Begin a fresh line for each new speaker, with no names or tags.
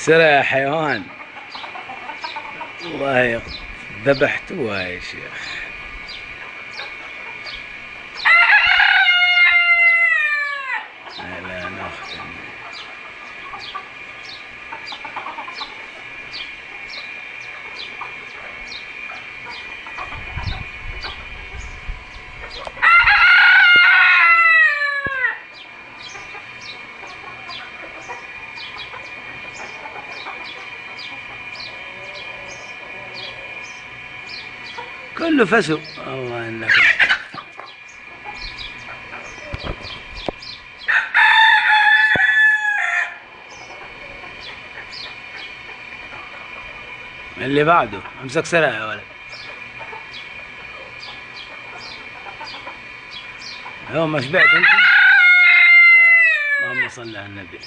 سرع يا حيوان. والله ذبحتوها يا شيخ. لا ناخذ كله فسو. الله انك اللي بعده امسك سرعة يا ولد. يوم ما شبعت انت. اللهم صل على النبي.